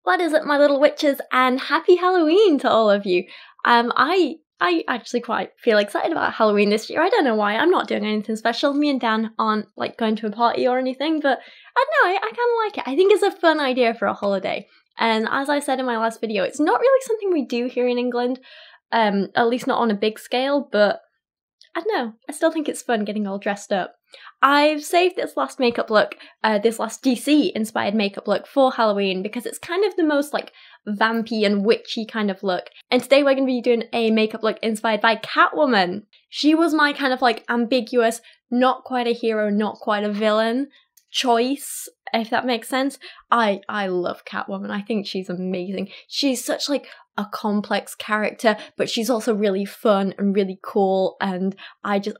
What is it, my little witches, and happy Halloween to all of you. I actually quite feel excited about Halloween this year. I don't know why. I'm not doing anything special. Me and Dan aren't like going to a party or anything, but I don't know, I kind of like it. I think it's a fun idea for a holiday. And as I said in my last video, it's not really something we do here in England, at least not on a big scale, but I don't know, I still think it's fun getting all dressed up. I've saved this last makeup look, this last DC-inspired makeup look for Halloween because it's kind of the most like vampy and witchy kind of look. And today we're going to be doing a makeup look inspired by Catwoman. She was my kind of like ambiguous, not quite a hero, not quite a villain choice, if that makes sense. I love Catwoman. I think she's amazing. She's such like a complex character, but she's also really fun and really cool, and I just,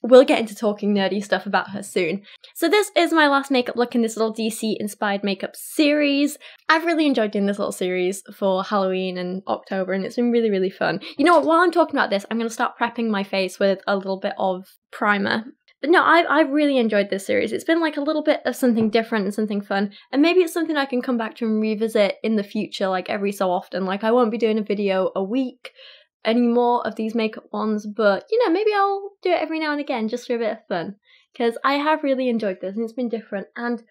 we'll get into talking nerdy stuff about her soon. So this is my last makeup look in this little DC-inspired makeup series. I've really enjoyed doing this little series for Halloween and October, and it's been really, really fun. You know what, while I'm talking about this, I'm going to start prepping my face with a little bit of primer. But no, I've really enjoyed this series. It's been like a little bit of something different and something fun, and maybe it's something I can come back to and revisit in the future, like every so often. Like I won't be doing a video a week anymore of these makeup ones, but you know, maybe I'll do it every now and again just for a bit of fun, because I have really enjoyed this and it's been different, and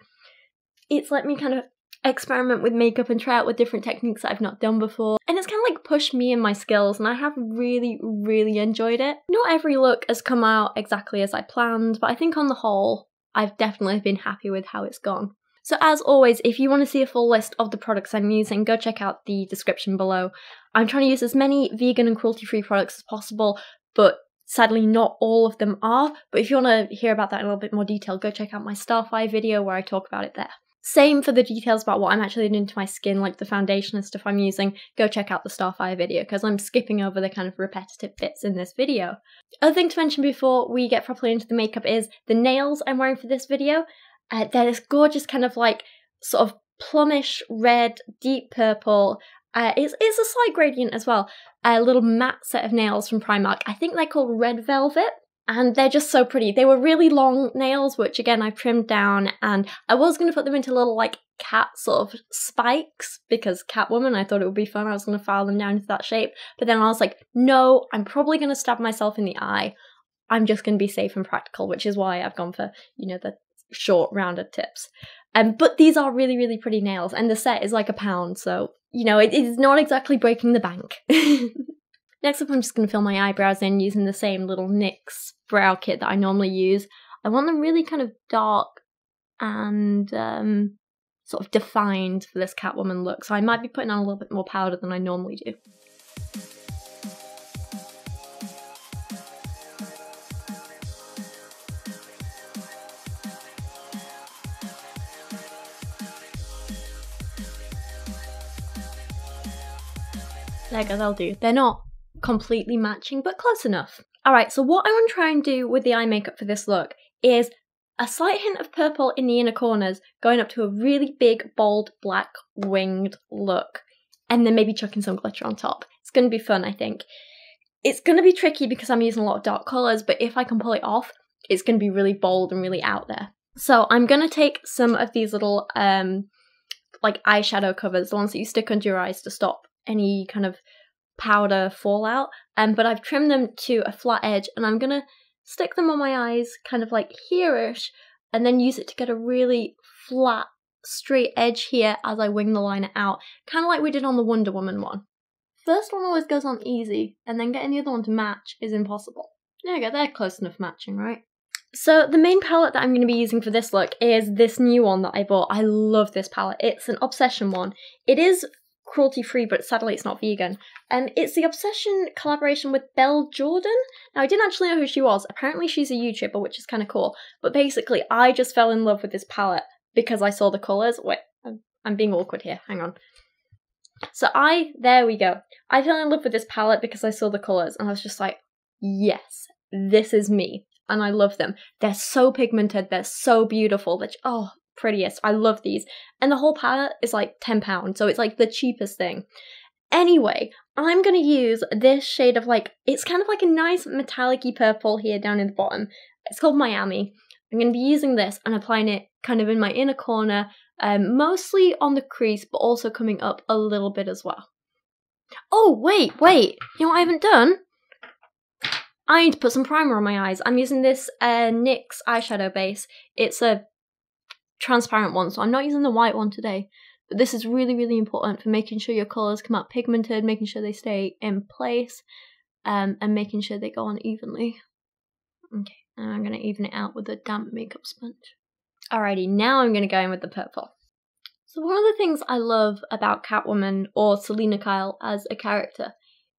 it's let me kind of experiment with makeup and try out with different techniques that I've not done before, and it's kind of like pushed me and my skills, and I have really, really enjoyed it. Not every look has come out exactly as I planned, but I think on the whole I've definitely been happy with how it's gone. So as always, if you want to see a full list of the products I'm using, go check out the description below. I'm trying to use as many vegan and cruelty-free products as possible, but sadly not all of them are. But if you want to hear about that in a little bit more detail, go check out my Starfire video where I talk about it there. Same for the details about what I'm actually doing to my skin, like the foundation and stuff I'm using, go check out the Starfire video, because I'm skipping over the kind of repetitive bits in this video. Other thing to mention before we get properly into the makeup is the nails I'm wearing for this video. They're this gorgeous kind of like sort of plumish red, deep purple. It's a slight gradient as well. A little matte set of nails from Primark. I think they're called Red Velvet, and they're just so pretty. They were really long nails, which again I trimmed down, and I was going to put them into little like cat sort of spikes because Catwoman, I thought it would be fun. I was going to file them down into that shape, but then I was like, no, I'm probably going to stab myself in the eye. I'm just going to be safe and practical, which is why I've gone for, you know, the short rounded tips. But these are really, really pretty nails, and the set is like £1, so you know it is not exactly breaking the bank. Next up, I'm just going to fill my eyebrows in using the same little NYX brow kit that I normally use. I want them really kind of dark and sort of defined for this Catwoman look, so I might be putting on a little bit more powder than I normally do. There you go, they'll do. They're not completely matching, but close enough. Alright, so what I want to try and do with the eye makeup for this look is a slight hint of purple in the inner corners, going up to a really big, bold, black, winged look. And then maybe chucking some glitter on top. It's going to be fun, I think. It's going to be tricky because I'm using a lot of dark colours, but if I can pull it off, it's going to be really bold and really out there. So I'm going to take some of these little, like eyeshadow covers, the ones that you stick under your eyes to stop any kind of powder fallout, but I've trimmed them to a flat edge, and I'm gonna stick them on my eyes kind of like here-ish, and then use it to get a really flat straight edge here as I wing the liner out, kind of like we did on the Wonder Woman one. First one always goes on easy, and then getting the other one to match is impossible. There you go, they're close enough matching, right? So the main palette that I'm going to be using for this look is this new one that I bought. I love this palette. It's an Obsession one. It is cruelty-free, but sadly it's not vegan. It's the Obsession collaboration with Belle Jordan. Now, I didn't actually know who she was. Apparently she's a YouTuber, which is kind of cool. But basically, I just fell in love with this palette because I saw the colours. Wait, I'm being awkward here. Hang on. So there we go. I fell in love with this palette because I saw the colours, and I was just like, yes, this is me. And I love them. They're so pigmented. They're so beautiful. Oh, prettiest. I love these. And the whole palette is like £10, so it's like the cheapest thing. Anyway, I'm going to use this shade of like, it's kind of like a nice metallic-y purple here down in the bottom. It's called Miami. I'm going to be using this and applying it kind of in my inner corner Mostly on the crease, but also coming up a little bit as well. Oh, wait! You know what I haven't done? I need to put some primer on my eyes. I'm using this NYX eyeshadow base. It's a transparent one, so I'm not using the white one today. But this is really, really important for making sure your colours come out pigmented, making sure they stay in place, and making sure they go on evenly. Okay, now I'm going to even it out with a damp makeup sponge. Alrighty, now I'm going to go in with the purple. So one of the things I love about Catwoman, or Selina Kyle as a character,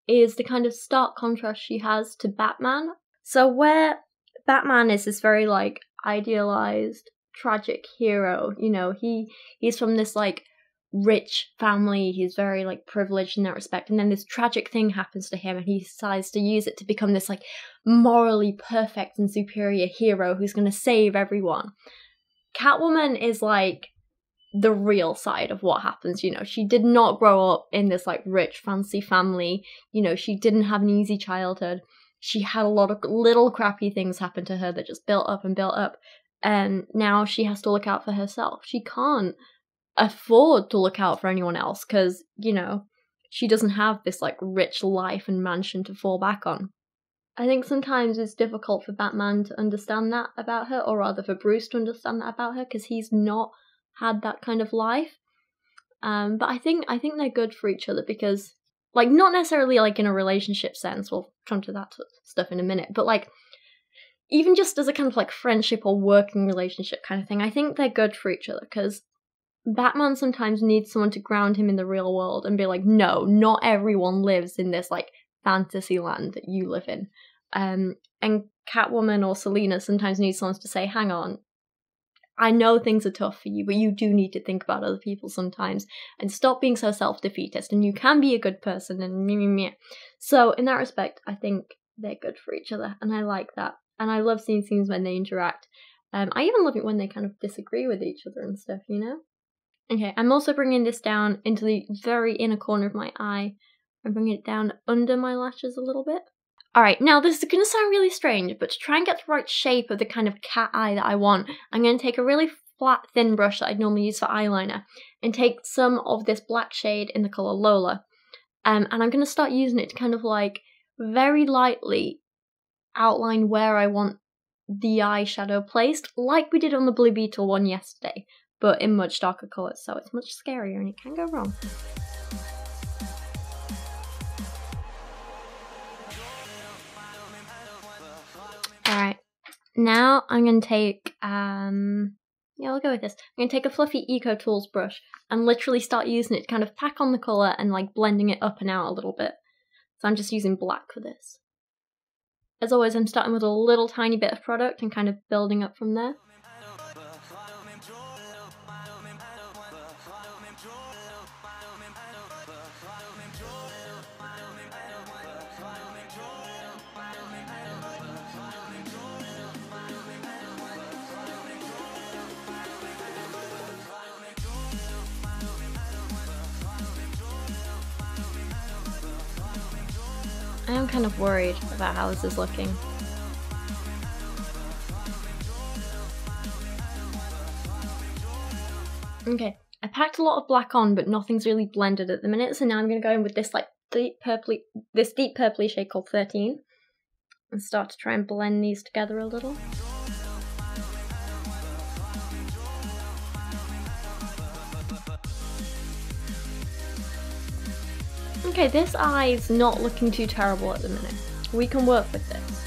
is the kind of stark contrast she has to Batman. So where Batman is this very, like, idealized, tragic hero, you know, he's from this, like, rich family, he's very, like, privileged in that respect, and then this tragic thing happens to him and he decides to use it to become this, like, morally perfect and superior hero who's gonna save everyone. Catwoman is, like, the real side of what happens, you know. She did not grow up in this, like, rich, fancy family, you know, she didn't have an easy childhood. She had a lot of little crappy things happen to her that just built up, and now she has to look out for herself. She can't afford to look out for anyone else because, you know, she doesn't have this, like, rich life and mansion to fall back on. I think sometimes it's difficult for Batman to understand that about her, or rather for Bruce to understand that about her, because he's not had that kind of life. But I think they're good for each other because, like, not necessarily, like, in a relationship sense, we'll come to that stuff in a minute, but, like, even just as a kind of, like, friendship or working relationship kind of thing, I think they're good for each other, because Batman sometimes needs someone to ground him in the real world and be like, no, not everyone lives in this, like, fantasy land that you live in. And Catwoman or Selina sometimes needs someone to say, hang on, I know things are tough for you, but you do need to think about other people sometimes and stop being so self-defeatist, and you can be a good person and meh. So in that respect, I think they're good for each other, and I like that. And I love seeing scenes when they interact. I even love it when they kind of disagree with each other and stuff, you know? Okay, I'm also bringing this down into the very inner corner of my eye. I'm bringing it down under my lashes a little bit. Alright, now this is going to sound really strange, but to try and get the right shape of the kind of cat eye that I want, I'm going to take a really flat, thin brush that I'd normally use for eyeliner, and take some of this black shade in the colour Lola. And I'm going to start using it to kind of, like, very lightly outline where I want the eyeshadow placed, like we did on the Blue Beetle one yesterday, but in much darker colours, so it's much scarier and it can go wrong. Alright, now I'm going to take, yeah, I'll go with this. I'm going to take a fluffy Eco Tools brush and literally start using it to kind of pack on the colour and, like, blending it up and out a little bit. So I'm just using black for this. As always, I'm starting with a little tiny bit of product and kind of building up from there. I am kind of worried about how this is looking. Okay, I packed a lot of black on, but nothing's really blended at the minute, so now I'm going to go in with this, like, deep purpley shade called 13, and start to try and blend these together a little. Okay, this eye's not looking too terrible at the minute. We can work with this.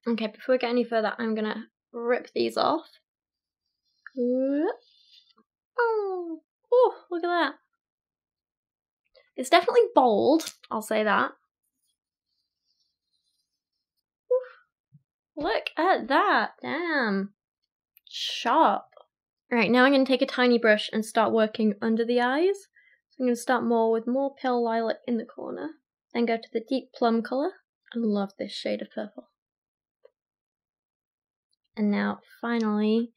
Okay, before we get any further, I'm gonna rip these off. Oh, look at that. It's definitely bold, I'll say that. Look at that, damn. Sharp. Alright, now I'm going to take a tiny brush and start working under the eyes. So I'm going to start with more pale lilac in the corner, then go to the deep plum colour. I love this shade of purple. And now finally,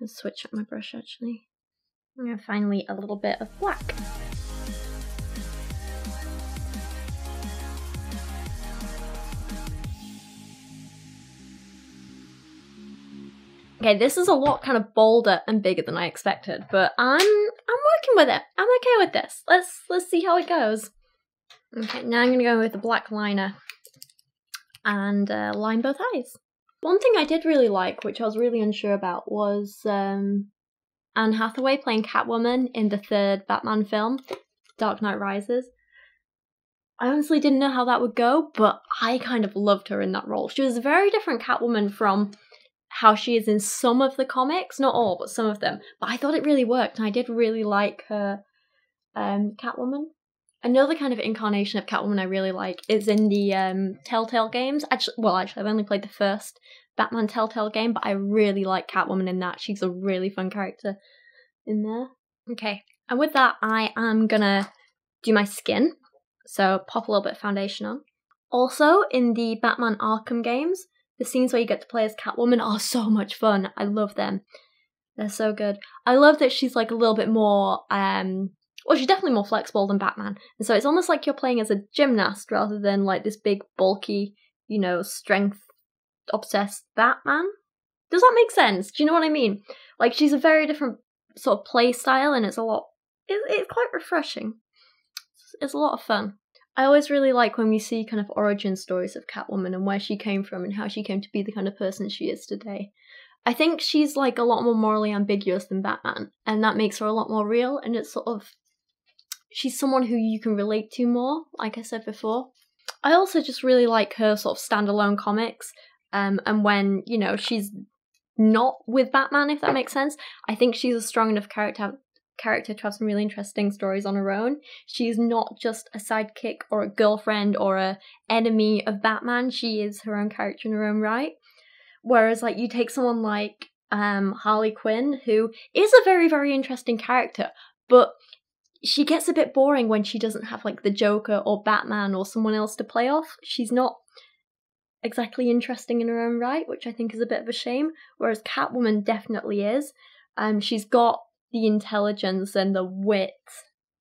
let's switch up my brush actually. And finally a little bit of black. Okay, this is a lot kind of bolder and bigger than I expected, but I'm working with it. I'm okay with this. Let's see how it goes. Okay, now I'm gonna go with the black liner and line both eyes. One thing I did really like, which I was really unsure about, was Anne Hathaway playing Catwoman in the 3rd Batman film, Dark Knight Rises. I honestly didn't know how that would go, but I kind of loved her in that role. She was a very different Catwoman from how she is in some of the comics, not all, but some of them. But I thought it really worked, and I did really like her Catwoman. Another kind of incarnation of Catwoman I really like is in the Telltale games. Actually, I've only played the first Batman Telltale game, but I really like Catwoman in that. She's a really fun character in there. Okay, and with that, I am gonna do my skin. So pop a little bit of foundation on. Also, in the Batman Arkham games, the scenes where you get to play as Catwoman are so much fun. I love them. They're so good. I love that she's like a little bit more, well, she's definitely more flexible than Batman. And so it's almost like you're playing as a gymnast rather than like this big, bulky, you know, strength-obsessed Batman. Does that make sense? Do you know what I mean? Like, she's a very different sort of play style, and it's quite refreshing. It's a lot of fun. I always really like when we see kind of origin stories of Catwoman and where she came from and how she came to be the kind of person she is today. I think she's like a lot more morally ambiguous than Batman, and that makes her a lot more real, and it's sort of, she's someone who you can relate to more, like I said before. I also just really like her sort of standalone comics, and when, you know, she's not with Batman, if that makes sense. I think she's a strong enough character to have some really interesting stories on her own. She's not just a sidekick or a girlfriend or a enemy of Batman. She is her own character in her own right. Whereas, like, you take someone like Harley Quinn, who is a very, very interesting character, but she gets a bit boring when she doesn't have, like, the Joker or Batman or someone else to play off. She's not exactly interesting in her own right, which I think is a bit of a shame, whereas Catwoman definitely is. She's got the intelligence and the wit,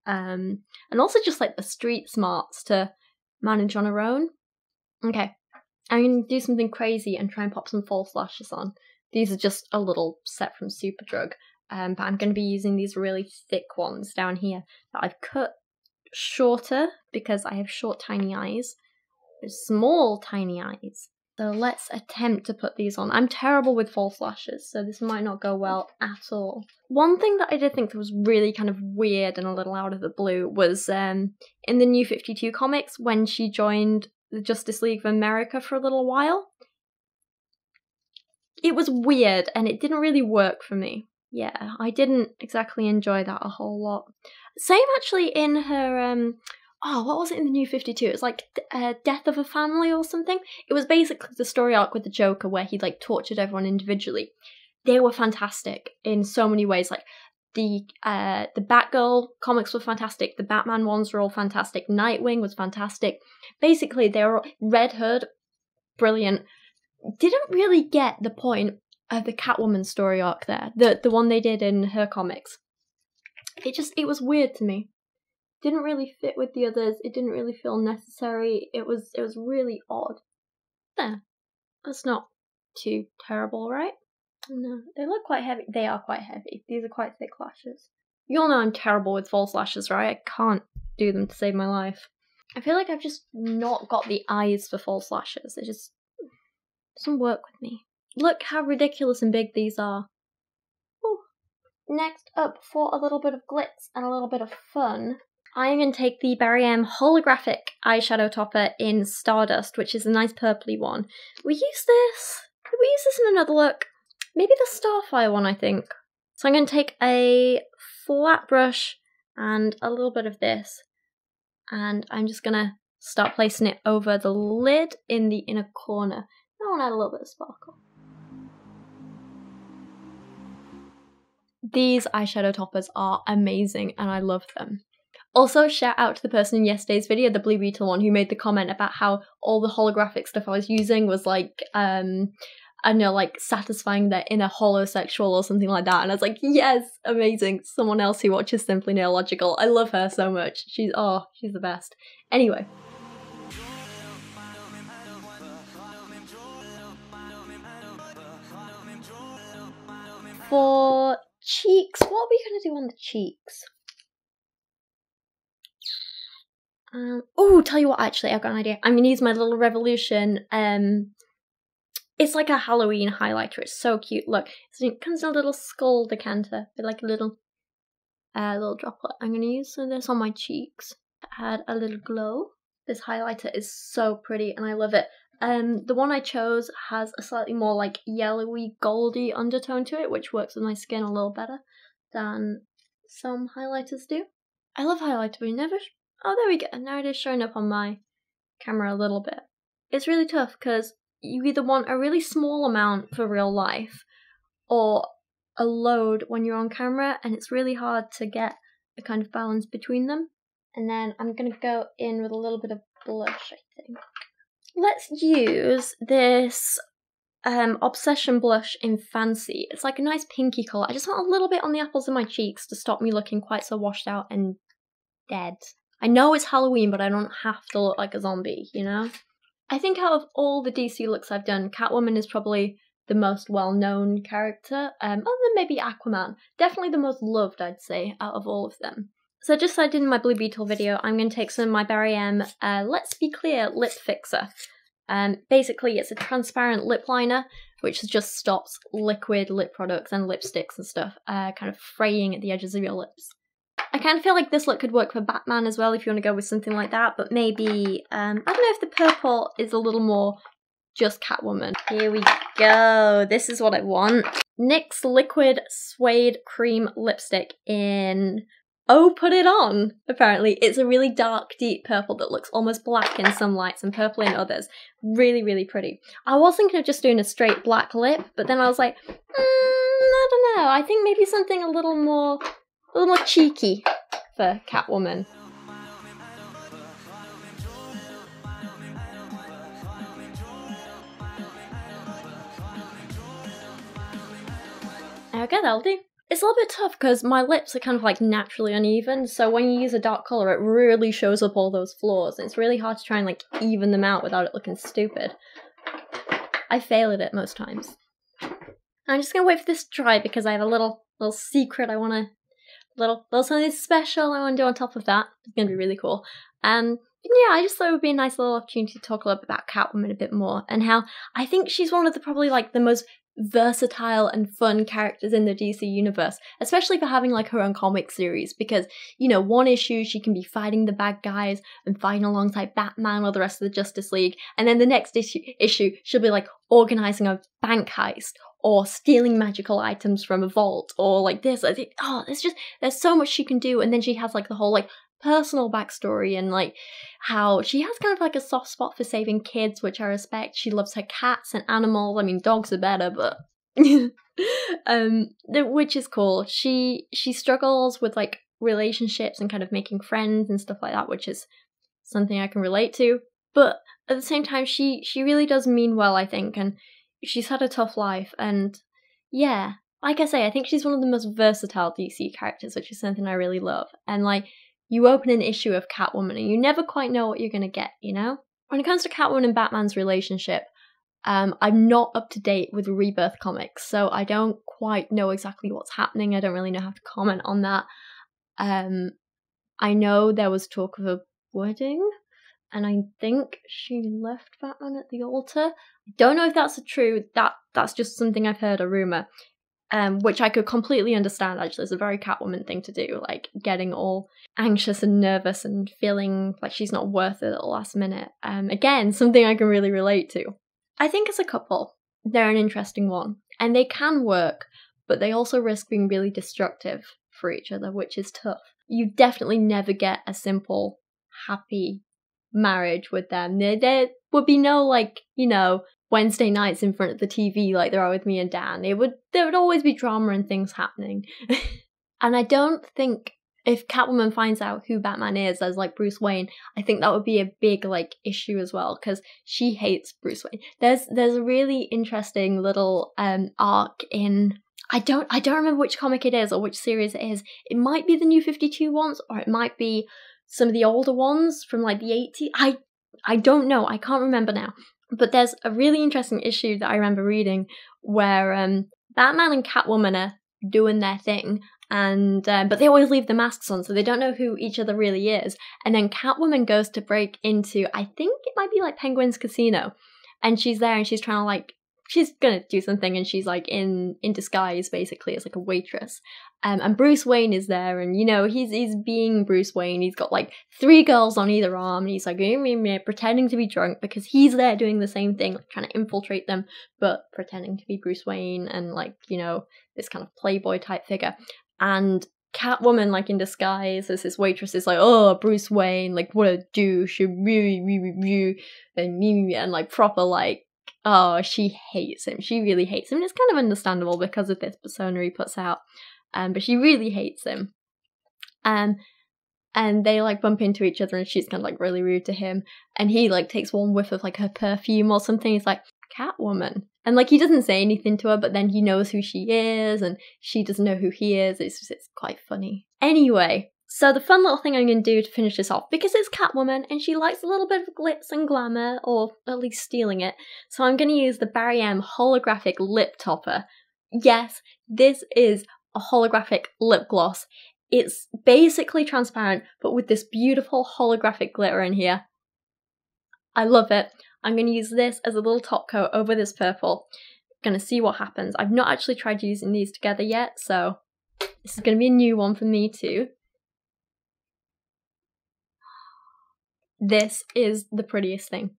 and also just like the street smarts to manage on her own. Okay, I'm going to do something crazy and try and pop some false lashes on. These are just a little set from Superdrug, but I'm going to be using these really thick ones down here that I've cut shorter because I have short tiny eyes. Small tiny eyes. So let's attempt to put these on. I'm terrible with false lashes, so this might not go well at all. One thing that I did think that was really kind of weird and a little out of the blue was in the New 52 comics when she joined the Justice League of America for a little while. It was weird and it didn't really work for me. Yeah, I didn't exactly enjoy that a whole lot. Same actually in her what was it in the New 52? It was like Death of a Family or something. It was basically the story arc with the Joker where he like tortured everyone individually. They were fantastic in so many ways. Like the Batgirl comics were fantastic. The Batman ones were all fantastic. Nightwing was fantastic. Basically, they were Red Hood, brilliant. Didn't really get the point of the Catwoman story arc there. The one they did in her comics. It was weird to me. Didn't really fit with the others. It didn't really feel necessary. It was really odd. There. That's not too terrible, right? No, they look quite heavy. They are quite heavy. These are quite thick lashes. You all know I'm terrible with false lashes, right? I can't do them to save my life. I feel like I've just not got the eyes for false lashes. It just doesn't work with me. Look how ridiculous and big these are. Ooh. Next up, for a little bit of glitz and a little bit of fun, I'm going to take the Barium Holographic Eyeshadow Topper in Stardust, which is a nice purpley one. Did we use this in another look? Maybe the Starfire one, I think. So I'm going to take a flat brush and a little bit of this, and I'm just going to start placing it over the lid in the inner corner. I want to add a little bit of sparkle. These eyeshadow toppers are amazing, and I love them. Also, shout out to the person in yesterday's video, the Blue Beetle one, who made the comment about how all the holographic stuff I was using was like, I don't know, like satisfying their inner holosexual or something like that. And I was like, yes, amazing. Someone else who watches Simply Nailogical. I love her so much. She's the best. Anyway. For cheeks, what are we going to do on the cheeks? Oh, tell you what, actually, I've got an idea. I'm going to use my little Revolution. It's like a Halloween highlighter. It's so cute. Look, it comes in a little skull decanter with like a little droplet. I'm going to use some of this on my cheeks to add a little glow. This highlighter is so pretty and I love it. The one I chose has a slightly more like yellowy, goldy undertone to it, which works with my skin a little better than some highlighters do. I love highlighter, but you never... Oh, there we go. Now it is showing up on my camera a little bit. It's really tough because you either want a really small amount for real life or a load when you're on camera, and it's really hard to get a kind of balance between them. And then I'm going to go in with a little bit of blush, I think. Let's use this Obsession blush in Fancy. It's like a nice pinky colour. I just want a little bit on the apples of my cheeks to stop me looking quite so washed out and dead. I know it's Halloween, but I don't have to look like a zombie, you know? I think out of all the DC looks I've done, Catwoman is probably the most well-known character, other than maybe Aquaman. Definitely the most loved, I'd say, out of all of them. So just like I did in my Blue Beetle video, I'm going to take some of my Barium Let's Be Clear Lip Fixer. Basically, it's a transparent lip liner, which just stops liquid lip products and lipsticks and stuff kind of fraying at the edges of your lips. I kind of feel like this look could work for Batman as well if you want to go with something like that, but maybe, I don't know if the purple is a little more just Catwoman. Here we go. This is what I want. NYX Liquid Suede Cream Lipstick in... Oh, Put It On! Apparently, it's a really dark, deep purple that looks almost black in some lights and purple in others. Really, really pretty. I was thinking of just doing a straight black lip, but then I was like, I don't know. I think maybe something a little more cheeky for Catwoman. Okay, that'll do. It's a little bit tough because my lips are kind of like naturally uneven, so when you use a dark colour it really shows up all those flaws. It's really hard to try and like even them out without it looking stupid. I fail at it most times. I'm just gonna wait for this to dry because I have a little secret I wanna... little something special I want to do on top of that. It's going to be really cool. Yeah, I just thought it would be a nice little opportunity to talk a little bit about Catwoman a bit more and how I think she's one of the probably like the most versatile and fun characters in the DC universe, especially for having like her own comic series because, you know, one issue she can be fighting the bad guys and fighting alongside Batman or the rest of the Justice League, and then the next issue she'll be like organizing a bank heist or stealing magical items from a vault, or like this. I think, oh, there's so much she can do, and then she has like the whole like personal backstory and like how she has kind of like a soft spot for saving kids, which I respect. She loves her cats and animals. I mean, dogs are better, but which is cool. She struggles with like relationships and kind of making friends and stuff like that, which is something I can relate to. But at the same time, she really does mean well, I think, and she's had a tough life, and yeah, like I say, I think she's one of the most versatile DC characters, which is something I really love. And like, you open an issue of Catwoman and you never quite know what you're gonna get, you know? When it comes to Catwoman and Batman's relationship, I'm not up to date with Rebirth comics, so I don't quite know exactly what's happening. I don't really know how to comment on that. I know there was talk of a wedding, and I think she left Batman at the altar. I don't know if that's true. That's just something I've heard, a rumour. Which I could completely understand, actually. It's a very Catwoman thing to do, like getting all anxious and nervous and feeling like she's not worth it at the last minute. Again, something I can really relate to. I think as a couple, they're an interesting one, and they can work, but they also risk being really destructive for each other, which is tough. You definitely never get a simple, happy marriage with them. There would be no, like, you know, Wednesday nights in front of the TV like there are with me and Dan. There would always be drama and things happening. And I don't think if Catwoman finds out who Batman is as like Bruce Wayne, I think that would be a big like issue as well, because she hates Bruce Wayne. There's a really interesting little arc in, I don't remember which comic it is or which series it is. It might be the New 52 ones, or it might be some of the older ones from like the 80s. I don't know. I can't remember now. But there's a really interesting issue that I remember reading where Batman and Catwoman are doing their thing, and but they always leave the masks on, so they don't know who each other really is. And then Catwoman goes to break into, I think it might be like Penguin's Casino, and she's there and she's trying to like, she's gonna do something, and she's like in disguise basically as like a waitress. And Bruce Wayne is there, and you know, he's being Bruce Wayne. He's got like 3 girls on either arm, and he's like pretending to be drunk because he's there doing the same thing, like trying to infiltrate them, but pretending to be Bruce Wayne and like, you know, this kind of playboy type figure. And Catwoman, like in disguise as this waitress, is like, oh, Bruce Wayne, like what a douche, and like proper like, oh, she hates him. She really hates him. And it's kind of understandable because of this persona he puts out. But she really hates him. And they like bump into each other, and she's kind of like really rude to him. And he like takes one whiff of like her perfume or something. He's like, Catwoman. And like he doesn't say anything to her, but then he knows who she is, and she doesn't know who he is. It's quite funny. Anyway, so the fun little thing I'm going to do to finish this off, because it's Catwoman and she likes a little bit of glitz and glamour, or at least stealing it, so I'm going to use the Barium Holographic Lip Topper. Yes, this is a holographic lip gloss. It's basically transparent, but with this beautiful holographic glitter in here. I love it. I'm going to use this as a little top coat over this purple. Going to see what happens. I've not actually tried using these together yet, so this is going to be a new one for me too. This is the prettiest thing.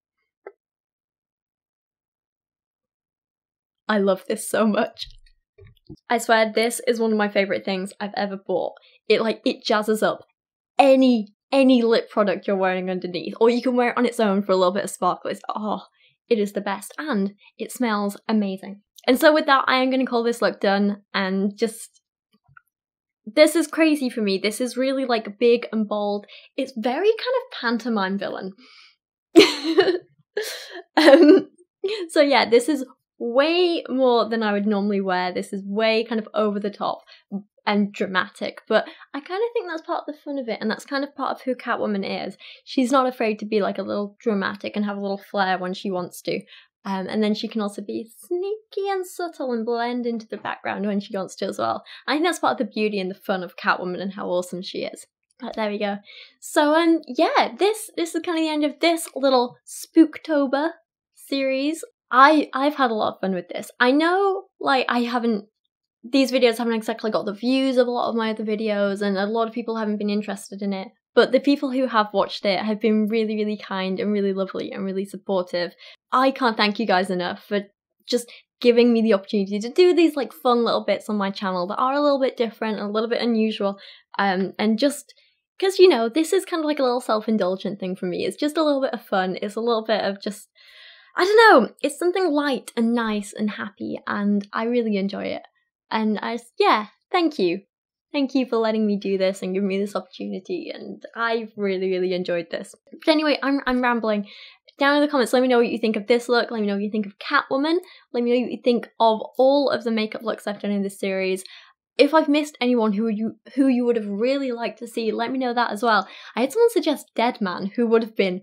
I love this so much. I swear this is one of my favourite things I've ever bought. It jazzes up any lip product you're wearing underneath, or you can wear it on its own for a little bit of sparkle. It is the best, and it smells amazing. And so with that, I am going to call this look done, and just, this is crazy for me. This is really like big and bold. It's very kind of pantomime villain. So yeah, this is way more than I would normally wear. This is way kind of over the top and dramatic, but I kind of think that's part of the fun of it, and that's kind of part of who Catwoman is. She's not afraid to be like a little dramatic and have a little flair when she wants to, and then she can also be sneaky and subtle and blend into the background when she wants to as well. I think that's part of the beauty and the fun of Catwoman and how awesome she is. But there we go. So yeah, this is kind of the end of this little Spooktober series. I've had a lot of fun with this. I know, like, these videos haven't exactly got the views of a lot of my other videos, and a lot of people haven't been interested in it, but the people who have watched it have been really, really kind and really lovely and really supportive. I can't thank you guys enough for just giving me the opportunity to do these like fun little bits on my channel that are a little bit different and a little bit unusual, and just because, you know, this is kind of like a little self-indulgent thing for me. It's just a little bit of fun. It's a little bit of just, I don't know, it's something light and nice and happy, and I really enjoy it. And yeah, thank you. Thank you for letting me do this and giving me this opportunity, and I've really, really enjoyed this. But anyway, I'm rambling. Down in the comments, let me know what you think of this look, let me know what you think of Catwoman, let me know what you think of all of the makeup looks I've done in this series. If I've missed anyone who you would have really liked to see, let me know that as well. I had someone suggest Deadman, who would have been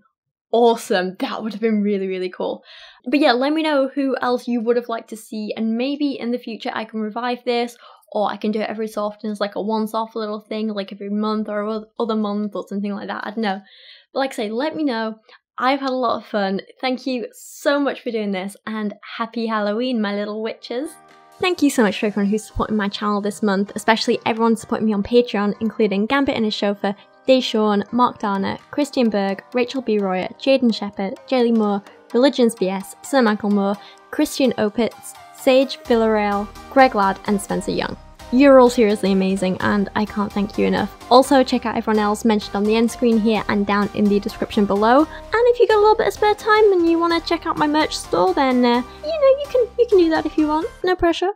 awesome. That would have been really, really cool. But yeah, let me know who else you would have liked to see, and maybe in the future I can revive this, or I can do it every so often as like a once-off little thing, like every month or other month or something like that. I don't know. But like I say, let me know. I've had a lot of fun. Thank you so much for doing this, and happy Halloween, my little witches. Thank you so much for everyone who's supporting my channel this month, especially everyone supporting me on Patreon, including Gambit and his chauffeur, Deshawn, Mark Darner, Christian Berg, Rachel B. Royer, Jaden Shepherd, Jaylee Moore, Religions BS, Sir Michael Moore, Christian Oates, Sage Villarreal, Greg Ladd, and Spencer Young. You're all seriously amazing, and I can't thank you enough. Also, check out everyone else mentioned on the end screen here and down in the description below. And if you got a little bit of spare time and you want to check out my merch store, then you know, you can do that if you want. No pressure.